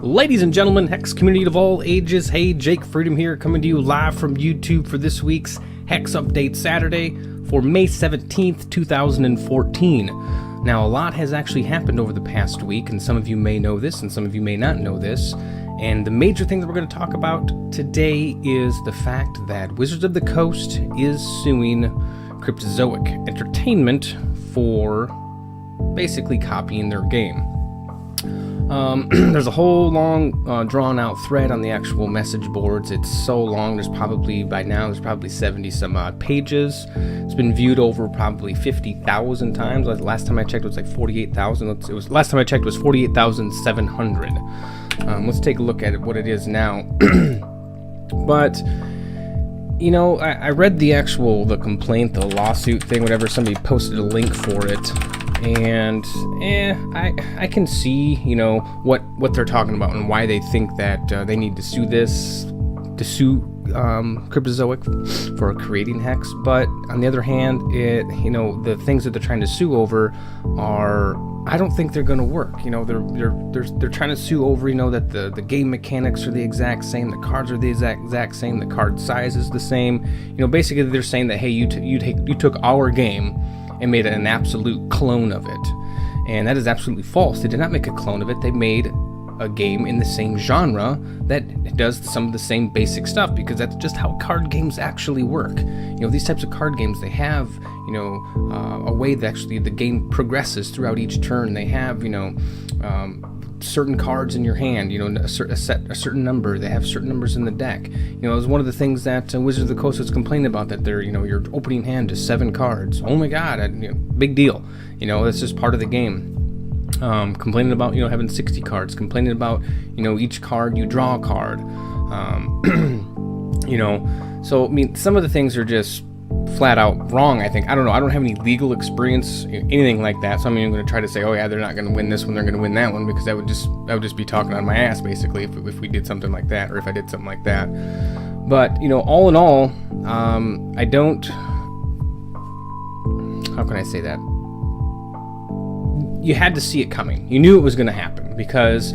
Ladies and gentlemen, Hex community of all ages, hey, Jake Freedom here, coming to you live from YouTube for this week's Hex Update Saturday for May 17th, 2014. Now, a lot has actually happened over the past week, and some of you may know this, and some of you may not know this. And the major thing that we're going to talk about today is the fact that Wizards of the Coast is suing Cryptozoic Entertainment for basically copying their game. There's a whole long, drawn-out thread on the actual message boards. It's so long, there's probably 70 some odd pages. It's been viewed over probably 50,000 times. Last time I checked, it was like 48,000. Last time I checked, it was 48,700. Let's take a look at it, what it is now. But, you know, I read the complaint, the lawsuit thing, whatever. Somebody posted a link for it. And I can see, you know, what they're talking about and why they think that they need to sue Cryptozoic for creating Hex. But on the other hand, the things that they're trying to sue over are, I don't think they're going to work. You know, they're trying to sue over, you know, that the game mechanics are the exact same, the cards are the exact same, the card size is the same. You know, basically they're saying that, hey, you took our game and made an absolute clone of it. And that is absolutely false. They did not make a clone of it. They made a game in the same genre that does some of the same basic stuff, because that's just how card games actually work. You know, these types of card games, they have, you know, a way that actually the game progresses throughout each turn. They have, you know, certain cards in your hand, you know, a certain number. They have certain numbers in the deck. You know, it was one of the things that Wizards of the Coast was complaining about, that they're, you know, your opening hand is 7 cards. Oh my god, big deal. You know, that's just part of the game. Complaining about, you know, having 60 cards. Complaining about, you know, each card you draw a card. You know, so, I mean, some of the things are just flat out wrong, I think. I don't know. I don't have any legal experience, anything like that. So I'm even going to try to say, oh yeah, they're not going to win this one, they're going to win that one, because that would just be talking on my ass, basically, if we did something like that, or if I did something like that. But, you know, all in all, I don't... How can I say that? You had to see it coming. You knew it was going to happen, because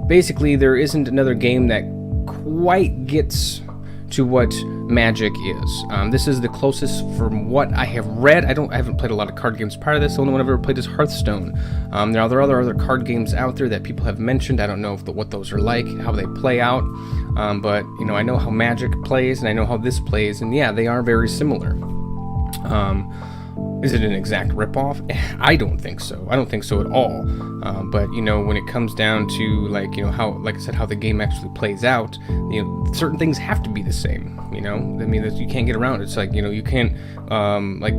basically there isn't another game that quite gets to what Magic is. This is the closest from what I have read. I haven't played a lot of card games prior to this. The only one I've ever played is Hearthstone. There are other card games out there that people have mentioned. I don't know what those are like, how they play out. But, you know, I know how Magic plays, and I know how this plays, and yeah, they are very similar. Is it an exact ripoff? I don't think so. I don't think so at all. But, you know, when it comes down to, like, you know, how, like I said, how the game actually plays out, you know, certain things have to be the same. You know, I mean, you can't get around it. It's like, you know, you can't, like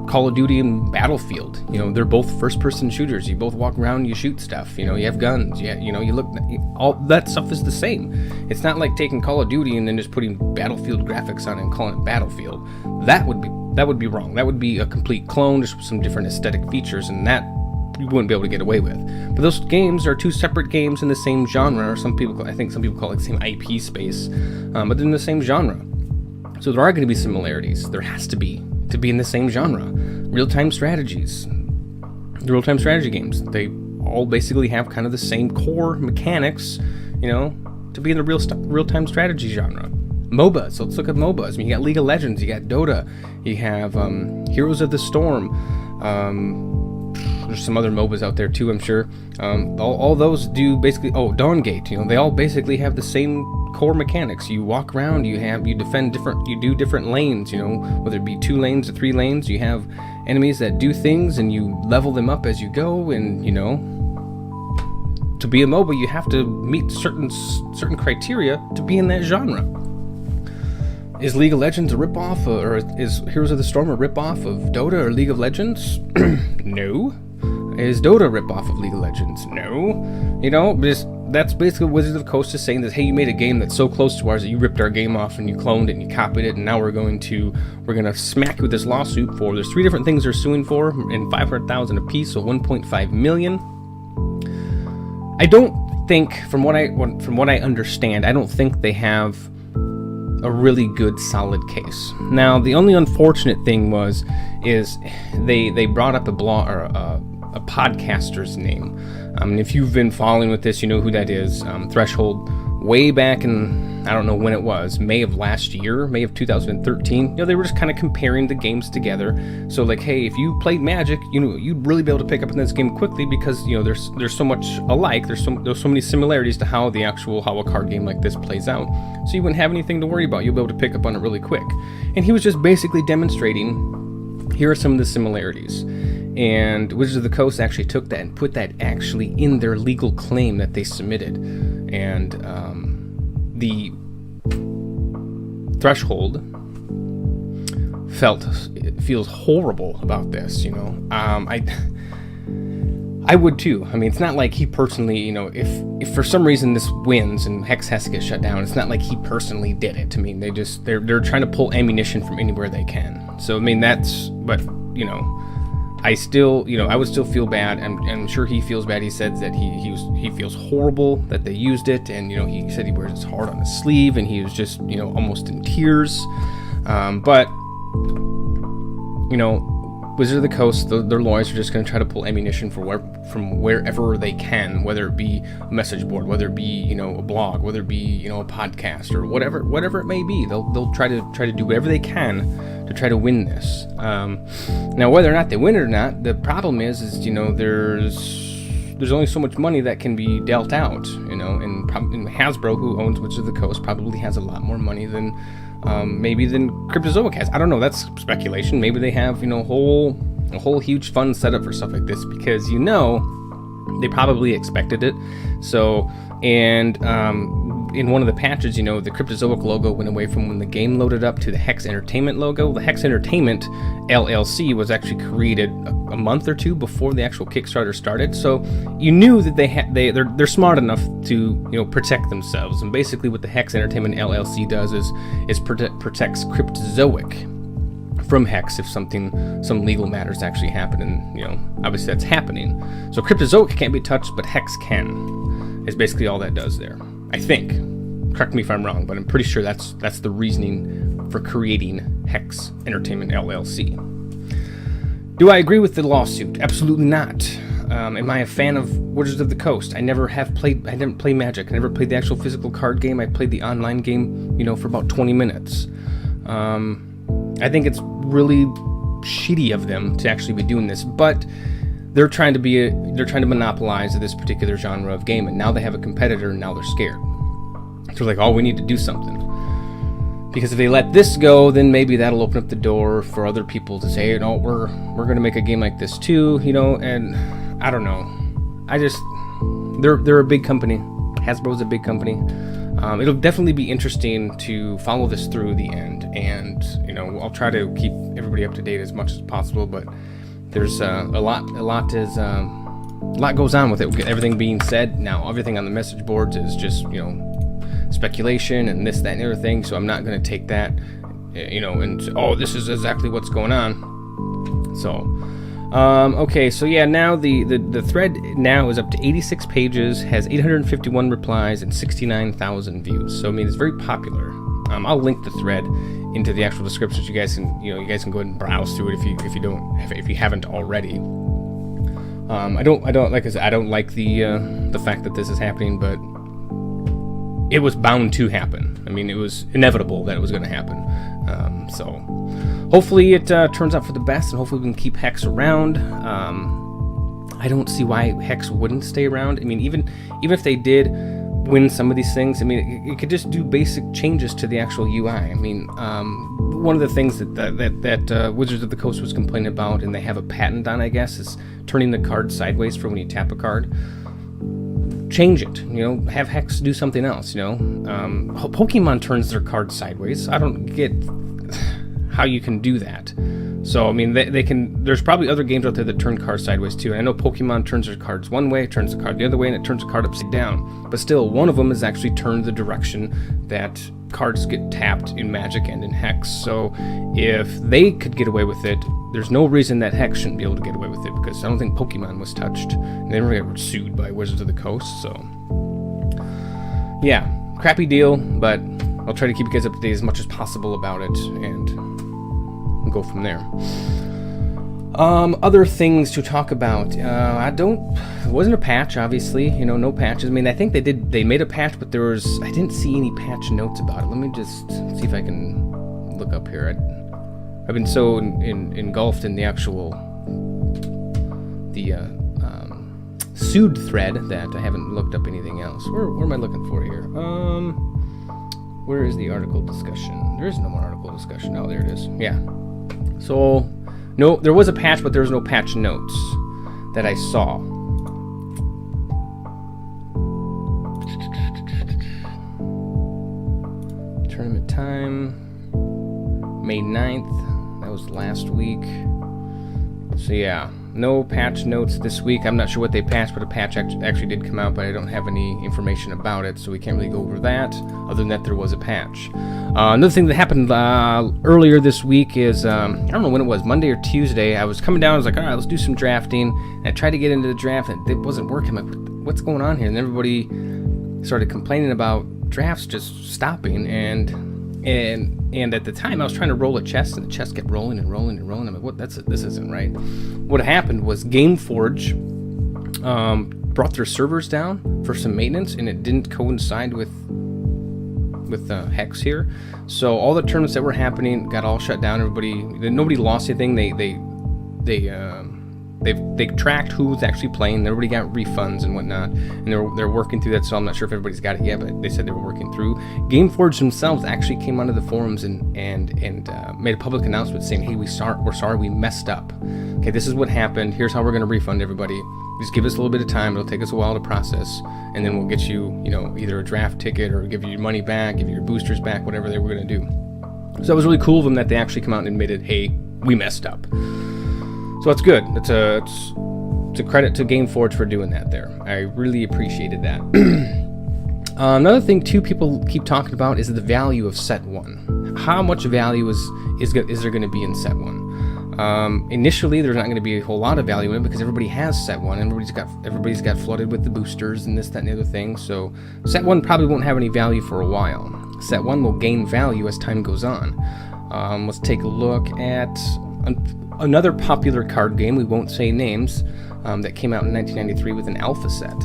Call of Duty and Battlefield. You know, they're both first-person shooters. You both walk around, you shoot stuff. You know, you have guns. You know, you look. All that stuff is the same. It's not like taking Call of Duty and then just putting Battlefield graphics on it and calling it Battlefield. That would be wrong. That would be a complete clone, just with some different aesthetic features, and that you wouldn't be able to get away with. But those games are two separate games in the same genre, or I think some people call it the same IP space, but they're in the same genre. So there are going to be similarities. There has to be in the same genre. Real-time strategies. The real-time strategy games, they all basically have kind of the same core mechanics, you know, to be in the real-time strategy genre. MOBAs, so let's look at MOBAs. I mean, you got League of Legends, you got Dota, you have Heroes of the Storm. There's some other MOBAs out there too, I'm sure. All those do basically, Dawngate, you know, they all basically have the same core mechanics. You walk around, you do different lanes, you know, whether it be 2 lanes or 3 lanes. You have enemies that do things, and you level them up as you go, and, you know, to be a MOBA, you have to meet certain criteria to be in that genre. Is League of Legends a ripoff, or is Heroes of the Storm a ripoff of Dota or League of Legends? No. Is Dota a ripoff of League of Legends? No. You know, that's basically what Wizards of the Coast is saying, that, hey, you made a game that's so close to ours that you ripped our game off and you cloned it and you copied it, and now we're going to smack you with this lawsuit for, there's 3 different things they're suing for, and $500,000 a piece, so $1.5 million. I don't think, from what I understand, I don't think they have a really good solid case. Now, the only unfortunate thing is they brought up a blog, or a podcaster's name. And if you've been following with this, you know who that is. Threshold, way back in, I don't know when it was, May of last year, May of 2013, you know, they were just kind of comparing the games together. So like, hey, if you played Magic, you know, you'd really be able to pick up in this game quickly because, you know, there's so much alike, there's so many similarities to how a card game like this plays out. So you wouldn't have anything to worry about. You'll be able to pick up on it really quick. And he was just basically demonstrating, here are some of the similarities. And Wizards of the Coast actually took that and put that actually in their legal claim that they submitted. And the Threshold feels horrible about this, you know. I would too. I mean, it's not like he personally, you know, if for some reason this wins and Hex has to get shut down, it's not like he personally did it. I mean, they're trying to pull ammunition from anywhere they can. So I mean, but you know, I would still feel bad. I'm sure he feels bad. He said that he feels horrible that they used it, and you know, he said he wears his heart on his sleeve, and he was just, you know, almost in tears. But you know, Wizards of the Coast, their lawyers are just going to try to pull ammunition from wherever they can, whether it be a message board, whether it be, you know, a blog, whether it be, you know, a podcast, or whatever it may be. They'll try to do whatever they can to try to win this. Now, whether or not they win it or not, the problem is you know, there's only so much money that can be dealt out, you know, and Hasbro, who owns Wizards of the Coast, probably has a lot more money than maybe than Cryptozoic has. I don't know. That's speculation. Maybe they have, you know, a whole huge fund set up for stuff like this, because, you know, they probably expected it. So, and in one of the patches, you know, the Cryptozoic logo went away from when the game loaded up to the HEX Entertainment logo. The HEX Entertainment LLC was actually created a month or two before the actual Kickstarter started. So you knew that they're smart enough to, you know, protect themselves. And basically what the HEX Entertainment LLC does is protects Cryptozoic from Hex if some legal matters actually happen, and, you know, obviously that's happening. So Cryptozoic can't be touched, but Hex can. Is basically all that does there, I think. Correct me if I'm wrong, but I'm pretty sure that's the reasoning for creating HEX Entertainment LLC. Do I agree with the lawsuit? Absolutely not. Am I a fan of Wizards of the Coast? I didn't play Magic. I never played the actual physical card game. I played the online game, you know, for about 20 minutes. I think it's really shitty of them to actually be doing this, but they're trying to monopolize this particular genre of game, and now they have a competitor, and now they're scared. So they're like, oh, we need to do something. Because if they let this go, then maybe that'll open up the door for other people to say, you know, we're going to make a game like this too, you know. And I don't know. They're a big company. Hasbro's a big company. It'll definitely be interesting to follow this through the end, and, you know, I'll try to keep everybody up to date as much as possible. But there's a lot goes on with it. Everything being said now, everything on the message boards is just, you know, speculation and this, that, and the other thing. So I'm not going to take that, you know, and oh, this is exactly what's going on. So, okay, so yeah, now the thread now is up to 86 pages, has 851 replies and 69,000 views. So I mean, it's very popular. I'll link the thread into the actual description, so you guys can go ahead and browse through it if you haven't already. I don't like I said, I don't like the fact that this is happening, but it was bound to happen. I mean, it was inevitable that it was going to happen. So hopefully it turns out for the best, and hopefully we can keep Hex around. I don't see why Hex wouldn't stay around. I mean, even if they did win some of these things, I mean, it could just do basic changes to the actual UI. I mean, one of the things that Wizards of the Coast was complaining about, and they have a patent on, I guess, is turning the card sideways for when you tap a card. Change it, you know, have Hex do something else, you know. Pokemon turns their cards sideways. I don't get how you can do that. So, I mean, they can, there's probably other games out there that turn cards sideways too. And I know Pokemon turns their cards one way, turns the card the other way, and it turns the card upside down. But still, one of them is actually turned the direction that cards get tapped in Magic and in Hex. So if they could get away with it, there's no reason that Hex shouldn't be able to get away with it, because I don't think Pokemon was touched. And they never got sued by Wizards of the Coast. So, yeah, crappy deal, but I'll try to keep you guys up to date as much as possible about it, and we'll go from there. Other things to talk about. It wasn't a patch, obviously, no patches. I mean, I think they made a patch, but I didn't see any patch notes about it. Let me just see if I can look up here. I've been so engulfed in the actual, sued thread that I haven't looked up anything else. Where am I looking for here? Where is the article discussion? There is no more article discussion. Oh, there it is. Yeah. So, no, there was a patch, but there was no patch notes that I saw. Tournament time, May 9th. That was last week. So yeah, no patch notes this week. I'm not sure what they patched, but a patch actually did come out, but I don't have any information about it, so we can't really go over that, other than that there was a patch. Another thing that happened earlier this week is, I don't know when it was, Monday or Tuesday, I was coming down, I was like, alright, let's do some drafting, and I tried to get into the draft, and it wasn't working. I'm like, what's going on here? And everybody started complaining about drafts just stopping, and at the time I was trying to roll a chest, and the chest kept rolling and rolling and rolling. I'm like, what? This isn't right. What happened was Gameforge brought their servers down for some maintenance, and it didn't coincide with HEX here. So all the tournaments that were happening got all shut down. Nobody lost anything. They tracked who was actually playing. Everybody got refunds and whatnot, and they're working through that. So I'm not sure if everybody's got it yet, but they said they were working through. Gameforge themselves actually came onto the forums and made a public announcement saying, "Hey, we're sorry, we messed up. Okay, this is what happened. Here's how we're going to refund everybody. Just give us a little bit of time. It'll take us a while to process, and then we'll get you, either a draft ticket or give you your money back, give you your boosters back, whatever they were going to do." So that was really cool of them that they actually come out and admitted, "Hey, we messed up." So that's good. It's a credit to Gameforge for doing that there. I really appreciated that. Another thing too people keep talking about is the value of set 1. How much value is there going to be in set 1? Initially, there's not going to be a whole lot of value in it because everybody has set 1. Everybody's got flooded with the boosters and this, that, and the other thing. So set 1 probably won't have any value for a while. Set 1 will gain value as time goes on. Let's take a look at another popular card game, we won't say names, that came out in 1993 with an alpha set.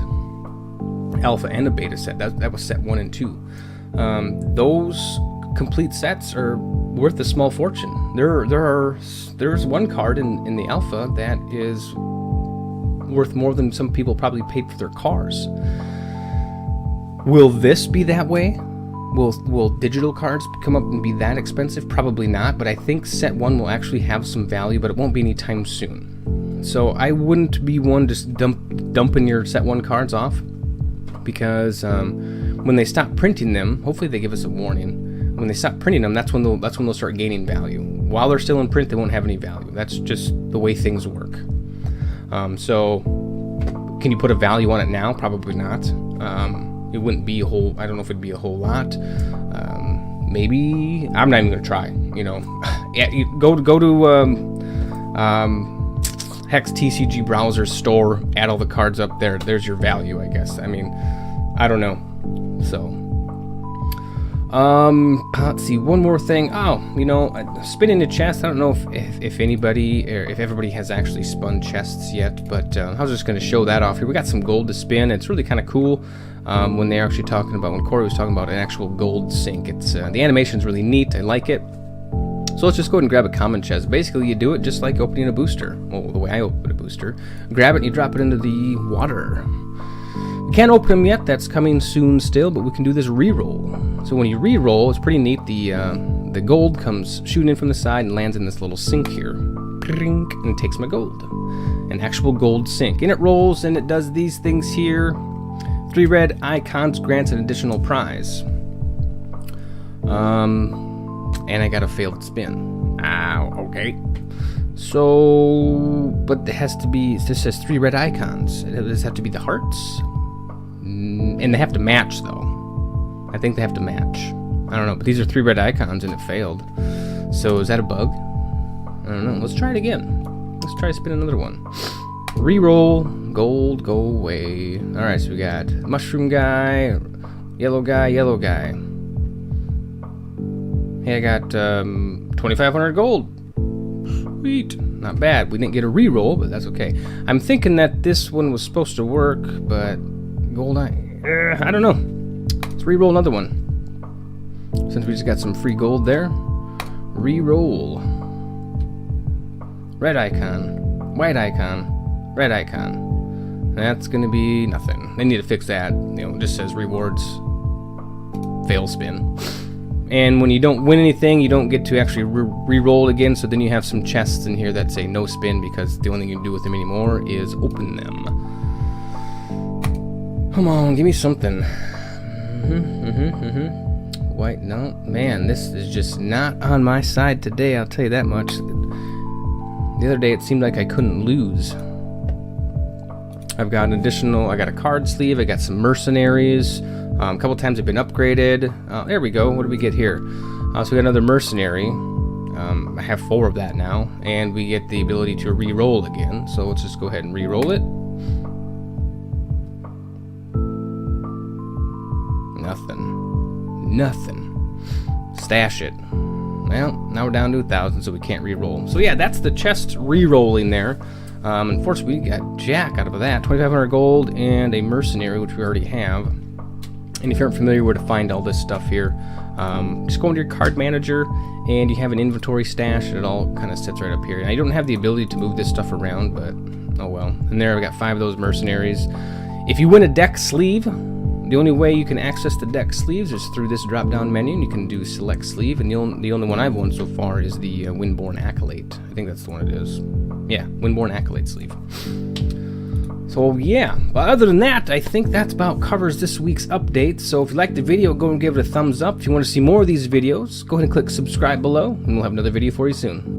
Alpha and a beta set. That was set 1 and 2. Those complete sets are worth a small fortune. There's one card in the alpha that is worth more than some people probably paid for their cars. Will this be that way? Will digital cards come up and be that expensive? Probably not, but I think set 1 will actually have some value, but it won't be anytime soon. So I wouldn't be one just dumping your set 1 cards off, because when they stop printing them, hopefully they give us a warning. When they stop printing them, that's when they'll start gaining value. While they're still in print, they won't have any value. That's just the way things work. So can you put a value on it now? Probably not. It wouldn't be I don't know if it'd be a whole lot. Maybe, I'm not even gonna try, Yeah, go to HEX TCG browser store, add all the cards up there. There's your value, I guess. I mean, I don't know. So, let's see, one more thing. Oh, spinning the chest. I don't know if anybody, or if everybody has actually spun chests yet, but I was just going to show that off here. We got some gold to spin. It's really kind of cool when they're actually talking about, when Corey was talking about an actual gold sink. It's the animation's really neat. I like it. So let's just go ahead and grab a common chest. Basically, you do it just like opening a booster. Well, the way I open a booster. Grab it and you drop it into the water. We can't open them yet. That's coming soon still, but we can do this re-roll. So when you re-roll, it's pretty neat. The gold comes shooting in from the side and lands in this little sink here. And it takes my gold. An actual gold sink. And it rolls and it does these things here. 3 red icons grants an additional prize. And I got a failed spin. Ow, okay. So, but it has to be, this says 3 red icons. Does it have to be the hearts? And they have to match, though. I think they have to match. I don't know, but these are 3 red icons and it failed. So is that a bug? I don't know. Let's try it again. Let's try to spin another one. Reroll. Gold, go away. Alright, so we got mushroom guy, yellow guy, yellow guy. Hey, I got 2,500 gold. Sweet. Not bad. We didn't get a re-roll, but that's okay. I'm thinking that this one was supposed to work, but gold eye... I don't know. Let's re-roll another one. Since we just got some free gold there. Re-roll. Red icon. White icon. Red icon. That's going to be nothing. They need to fix that. You know, it just says rewards. Fail spin. And when you don't win anything, you don't get to actually re-roll it again, so then you have some chests in here that say no spin, because the only thing you can do with them anymore is open them. Come on, give me something. White, no. Man, this is just not on my side today, I'll tell you that much. The other day it seemed like I couldn't lose. I've got an additional, I got a card sleeve, I got some mercenaries. A couple times they've been upgraded. There we go. What do we get here? So we got another mercenary. I have 4 of that now, and we get the ability to re-roll again. So let's just go ahead and re-roll it. Nothing. Stash it. Well, now we're down to 1,000, so we can't re-roll. So yeah, that's the chest re-rolling there. Unfortunately, we got jack out of that. 2,500 gold and a mercenary, which we already have. And if you're unfamiliar where to find all this stuff here, just go into your card manager and you have an inventory stash, and it all kind of sits right up here. Now, you don't have the ability to move this stuff around, but oh well. And there we got 5 of those mercenaries. If you win a deck sleeve, the only way you can access the deck sleeves is through this drop down menu, and you can do select sleeve, and the only one I've won so far is the Windborn Acolyte. I think that's the one it is. Yeah, Windborn Acolyte sleeve. So yeah, but other than that, I think that about covers this week's update. So if you liked the video, go and give it a thumbs up. If you want to see more of these videos, go ahead and click subscribe below, and we'll have another video for you soon.